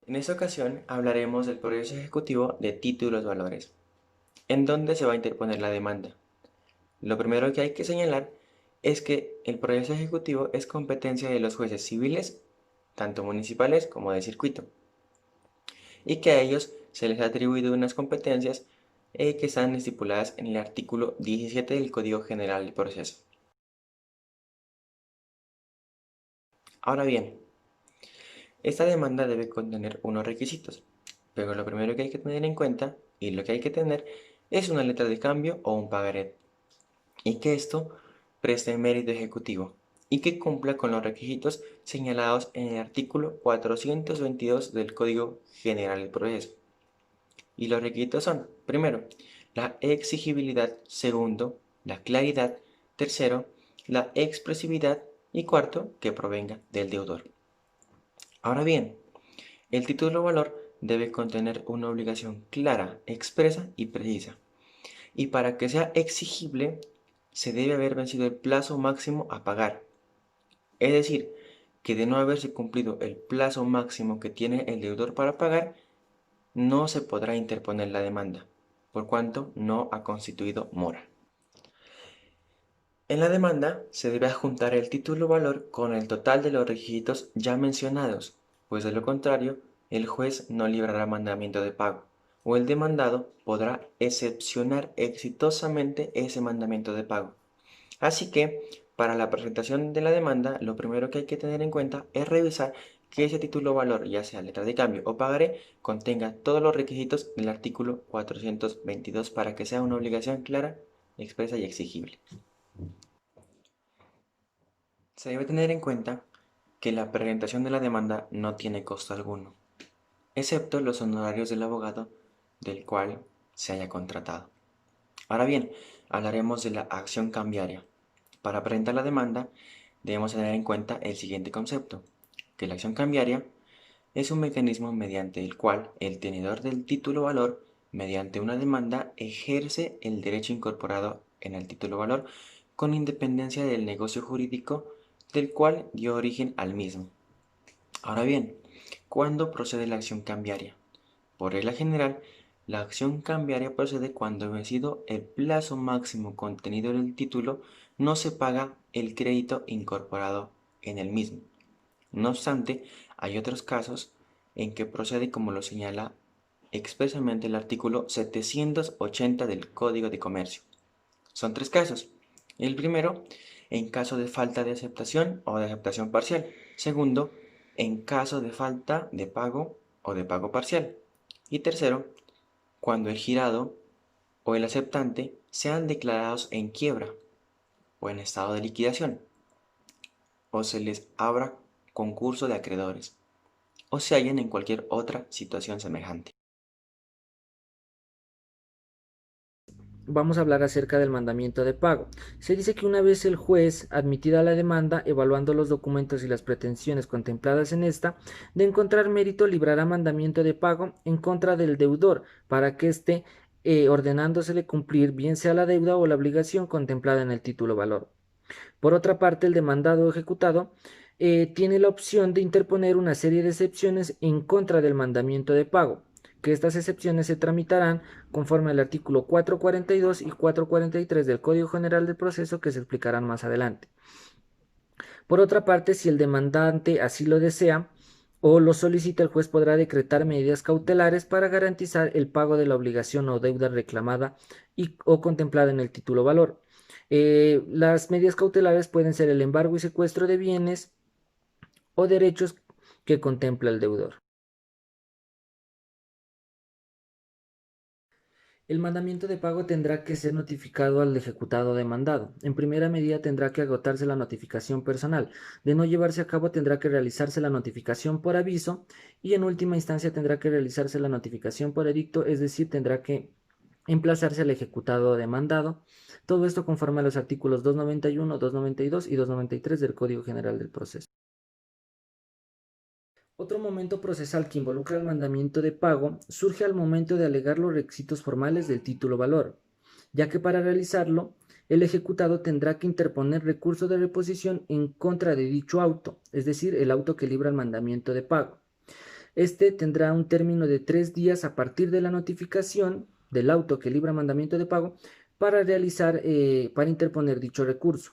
En esta ocasión hablaremos del proceso ejecutivo de títulos valores, en donde se va a interponer la demanda. Lo primero que hay que señalar es que el proceso ejecutivo es competencia de los jueces civiles, tanto municipales como de circuito, y que a ellos se les ha atribuido unas competencias que están estipuladas en el artículo 17 del Código General del Proceso. Ahora bien, esta demanda debe contener unos requisitos, pero lo primero que hay que tener en cuenta y lo que hay que tener es una letra de cambio o un pagaré, y que esto preste mérito ejecutivo y que cumpla con los requisitos señalados en el artículo 422 del Código General del Proceso. Y los requisitos son, primero, la exigibilidad; segundo, la claridad; tercero, la expresividad; y cuarto, que provenga del deudor. Ahora bien, el título valor debe contener una obligación clara, expresa y precisa. Y para que sea exigible, se debe haber vencido el plazo máximo a pagar. Es decir, que de no haberse cumplido el plazo máximo que tiene el deudor para pagar, no se podrá interponer la demanda, por cuanto no ha constituido mora. En la demanda se debe adjuntar el título valor con el total de los requisitos ya mencionados, pues de lo contrario, el juez no librará mandamiento de pago, o el demandado podrá excepcionar exitosamente ese mandamiento de pago. Así que, para la presentación de la demanda, lo primero que hay que tener en cuenta es revisar que ese título valor, ya sea letra de cambio o pagaré, contenga todos los requisitos del artículo 422 para que sea una obligación clara, expresa y exigible. Se debe tener en cuenta que la presentación de la demanda no tiene costo alguno, excepto los honorarios del abogado del cual se haya contratado. Ahora bien, hablaremos de la acción cambiaria. Para presentar la demanda, debemos tener en cuenta el siguiente concepto, que la acción cambiaria es un mecanismo mediante el cual el tenedor del título valor, mediante una demanda, ejerce el derecho incorporado en el título valor con independencia del negocio jurídico del cual dio origen al mismo. Ahora bien, ¿cuándo procede la acción cambiaria? Por regla general, la acción cambiaria procede cuando, vencido el plazo máximo contenido en el título, no se paga el crédito incorporado en el mismo. No obstante, hay otros casos en que procede como lo señala expresamente el artículo 780 del Código de Comercio. Son tres casos. El primero, en caso de falta de aceptación o de aceptación parcial. Segundo, en caso de falta de pago o de pago parcial. Y tercero, cuando el girado o el aceptante sean declarados en quiebra o en estado de liquidación, o se les abra concurso de acreedores, o se hallen en cualquier otra situación semejante. Vamos a hablar acerca del mandamiento de pago. Se dice que una vez el juez, admitida la demanda, evaluando los documentos y las pretensiones contempladas en esta, de encontrar mérito, librará mandamiento de pago en contra del deudor, para que éste, ordenándosele cumplir bien sea la deuda o la obligación contemplada en el título valor. Por otra parte, el demandado o ejecutado tiene la opción de interponer una serie de excepciones en contra del mandamiento de pago, que estas excepciones se tramitarán conforme al artículo 442 y 443 del Código General del Proceso, que se explicarán más adelante. Por otra parte, si el demandante así lo desea o lo solicita, el juez podrá decretar medidas cautelares para garantizar el pago de la obligación o deuda reclamada o contemplada en el título valor. Las medidas cautelares pueden ser el embargo y secuestro de bienes o derechos que contempla el deudor. El mandamiento de pago tendrá que ser notificado al ejecutado demandado. En primera medida tendrá que agotarse la notificación personal. De no llevarse a cabo tendrá que realizarse la notificación por aviso y en última instancia tendrá que realizarse la notificación por edicto, es decir, tendrá que emplazarse al ejecutado demandado. Todo esto conforme a los artículos 291, 292 y 293 del Código General del Proceso. Otro momento procesal que involucra el mandamiento de pago surge al momento de alegar los requisitos formales del título valor, ya que para realizarlo, el ejecutado tendrá que interponer recurso de reposición en contra de dicho auto, es decir, el auto que libra el mandamiento de pago. Este tendrá un término de 3 días a partir de la notificación del auto que libra mandamiento de pago para para interponer dicho recurso,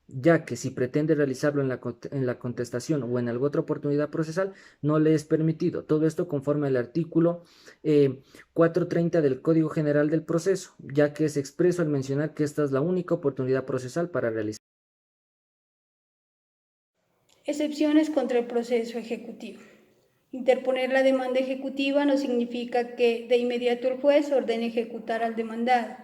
ya que si pretende realizarlo en la contestación o en alguna otra oportunidad procesal, no le es permitido. Todo esto conforme al artículo 430 del Código General del Proceso, ya que es expreso al mencionar que esta es la única oportunidad procesal para realizar. Excepciones contra el proceso ejecutivo. Interponer la demanda ejecutiva no significa que de inmediato el juez ordene ejecutar al demandado,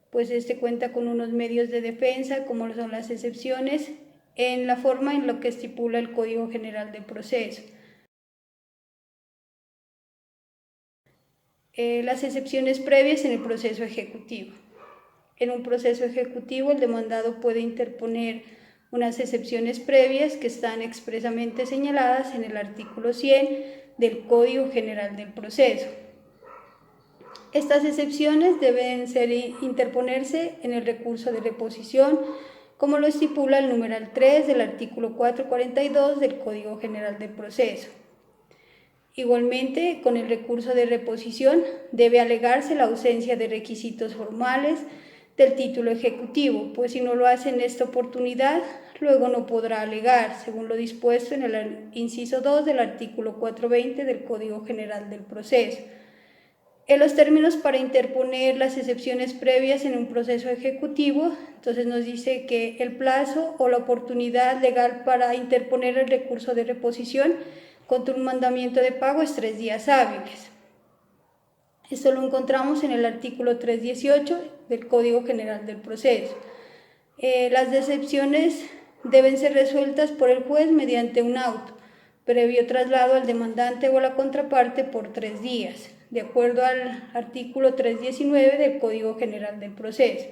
pues éste cuenta con unos medios de defensa, como son las excepciones, en la forma en lo que estipula el Código General del Proceso. Las excepciones previas en el proceso ejecutivo. En un proceso ejecutivo, el demandado puede interponer unas excepciones previas que están expresamente señaladas en el artículo 100 del Código General del Proceso. Estas excepciones deben interponerse en el recurso de reposición, como lo estipula el numeral 3 del artículo 442 del Código General del Proceso. Igualmente, con el recurso de reposición debe alegarse la ausencia de requisitos formales del título ejecutivo, pues si no lo hace en esta oportunidad, luego no podrá alegar, según lo dispuesto en el inciso 2 del artículo 420 del Código General del Proceso. En los términos para interponer las excepciones previas en un proceso ejecutivo, entonces nos dice que el plazo o la oportunidad legal para interponer el recurso de reposición contra un mandamiento de pago es 3 días hábiles. Esto lo encontramos en el artículo 318 del Código General del Proceso. Las excepciones deben ser resueltas por el juez mediante un auto, previo traslado al demandante o a la contraparte por 3 días, de acuerdo al artículo 319 del Código General del Proceso.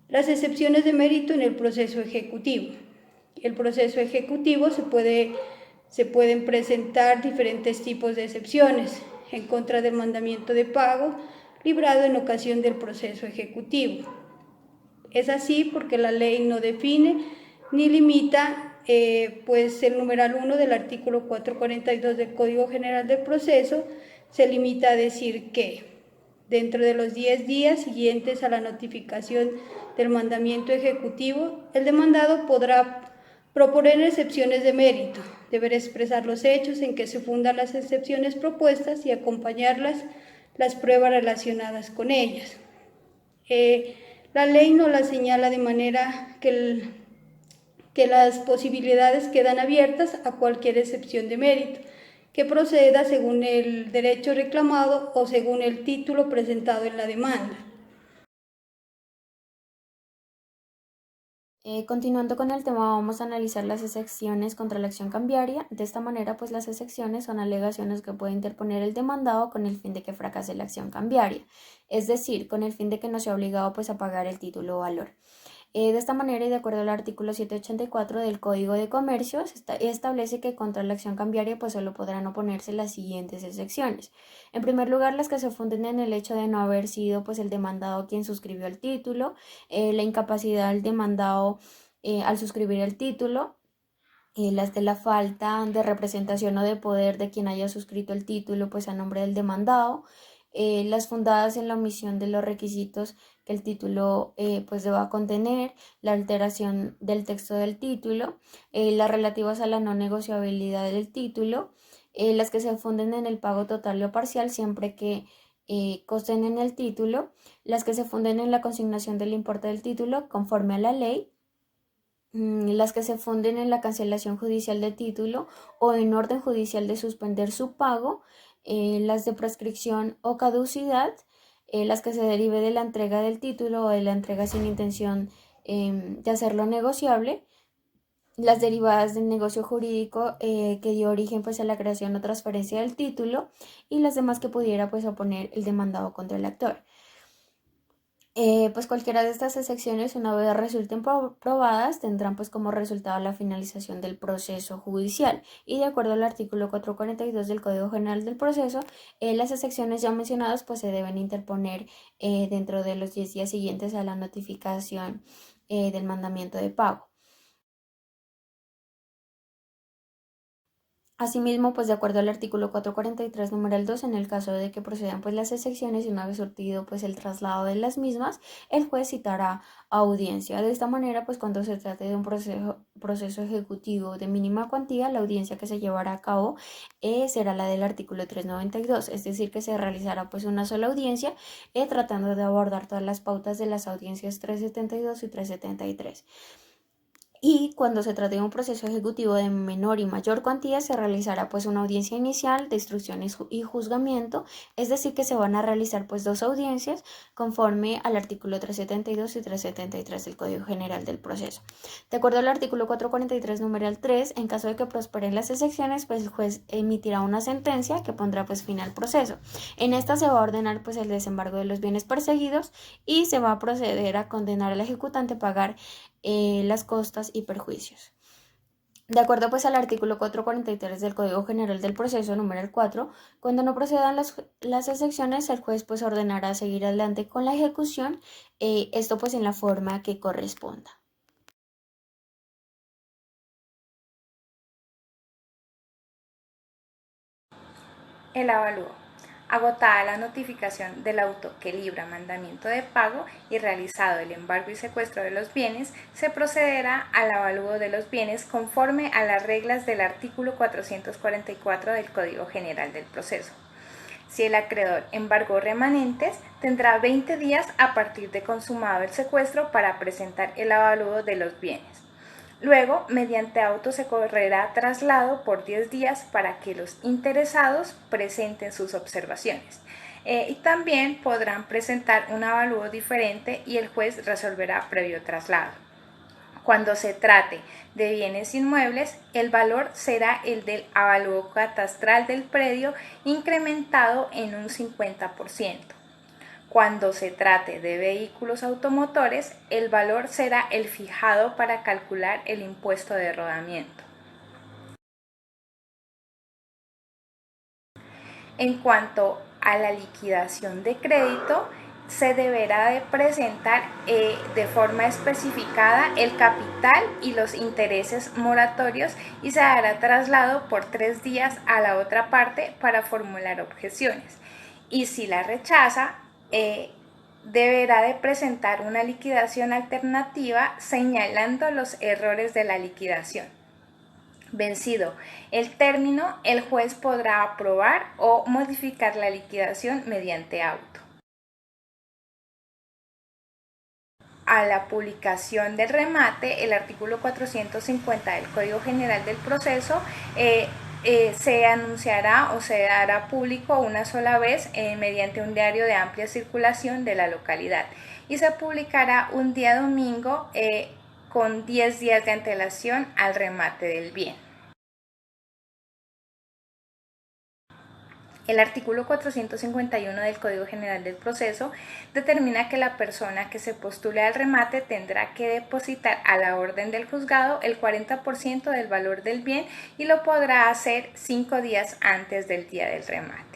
Las excepciones de mérito en el proceso ejecutivo. El proceso ejecutivo se pueden presentar diferentes tipos de excepciones en contra del mandamiento de pago librado en ocasión del proceso ejecutivo. Es así porque la ley no define ni limita pues el numeral 1 del artículo 442 del Código General del Proceso se limita a decir que dentro de los 10 días siguientes a la notificación del mandamiento ejecutivo, el demandado podrá proponer excepciones de mérito, deberá expresar los hechos en que se fundan las excepciones propuestas y acompañarlas las pruebas relacionadas con ellas. La ley no la señala de manera que las posibilidades quedan abiertas a cualquier excepción de mérito que proceda según el derecho reclamado o según el título presentado en la demanda. Continuando con el tema, vamos a analizar las excepciones contra la acción cambiaria. De esta manera, pues las excepciones son alegaciones que puede interponer el demandado con el fin de que fracase la acción cambiaria, es decir, con el fin de que no sea obligado pues a pagar el título o valor. De esta manera y de acuerdo al artículo 784 del Código de Comercio, establece que contra la acción cambiaria pues solo podrán oponerse las siguientes excepciones. En primer lugar, las que se funden en el hecho de no haber sido pues el demandado quien suscribió el título, la incapacidad del demandado al suscribir el título, las de la falta de representación o de poder de quien haya suscrito el título pues a nombre del demandado, las fundadas en la omisión de los requisitos que el título pues deba contener, la alteración del texto del título, las relativas a la no negociabilidad del título, las que se funden en el pago total o parcial siempre que consten en el título, las que se funden en la consignación del importe del título conforme a la ley, las que se funden en la cancelación judicial de título o en orden judicial de suspender su pago, las de prescripción o caducidad, las que se derive de la entrega del título o de la entrega sin intención de hacerlo negociable, las derivadas del negocio jurídico que dio origen pues a la creación o transferencia del título y las demás que pudiera pues oponer el demandado contra el actor. Pues cualquiera de estas excepciones, una vez resulten probadas, tendrán pues como resultado la finalización del proceso judicial. Y de acuerdo al artículo 442 del Código General del Proceso, las excepciones ya mencionadas pues se deben interponer dentro de los 10 días siguientes a la notificación del mandamiento de pago. Asimismo, pues de acuerdo al artículo 443, numeral 2, en el caso de que procedan pues las excepciones y una vez surtido pues el traslado de las mismas, el juez citará audiencia. De esta manera, pues cuando se trate de un proceso ejecutivo de mínima cuantía, la audiencia que se llevará a cabo será la del artículo 392, es decir, que se realizará pues una sola audiencia tratando de abordar todas las pautas de las audiencias 372 y 373. Y cuando se trate de un proceso ejecutivo de menor y mayor cuantía, se realizará pues una audiencia inicial de instrucción y juzgamiento, es decir, que se van a realizar pues dos audiencias conforme al artículo 372 y 373 del Código General del Proceso. De acuerdo al artículo 443, numeral 3, en caso de que prosperen las excepciones, pues el juez emitirá una sentencia que pondrá pues fin al proceso. En esta se va a ordenar pues el desembargo de los bienes perseguidos y se va a proceder a condenar al ejecutante a pagar las costas y perjuicios. De acuerdo pues al artículo 443 del Código General del Proceso, número 4, cuando no procedan las excepciones, el juez pues ordenará seguir adelante con la ejecución, esto pues en la forma que corresponda. El avalúo. Agotada la notificación del auto que libra mandamiento de pago y realizado el embargo y secuestro de los bienes, se procederá al avalúo de los bienes conforme a las reglas del artículo 444 del Código General del Proceso. Si el acreedor embargó remanentes, tendrá 20 días a partir de consumado el secuestro para presentar el avalúo de los bienes. Luego, mediante auto se correrá traslado por 10 días para que los interesados presenten sus observaciones. Y también podrán presentar un avalúo diferente y el juez resolverá previo traslado. Cuando se trate de bienes inmuebles, el valor será el del avalúo catastral del predio incrementado en un 50%. Cuando se trate de vehículos automotores, el valor será el fijado para calcular el impuesto de rodamiento. En cuanto a la liquidación de crédito, se deberá de presentar de forma especificada el capital y los intereses moratorios y se hará traslado por 3 días a la otra parte para formular objeciones. Y si la rechaza, deberá de presentar una liquidación alternativa señalando los errores de la liquidación. Vencido el término, el juez podrá aprobar o modificar la liquidación mediante auto. A la publicación del remate, el artículo 450 del Código General del Proceso se anunciará o se hará público una sola vez mediante un diario de amplia circulación de la localidad y se publicará un día domingo con 10 días de antelación al remate del bien. El artículo 451 del Código General del Proceso determina que la persona que se postule al remate tendrá que depositar a la orden del juzgado el 40% del valor del bien y lo podrá hacer 5 días antes del día del remate.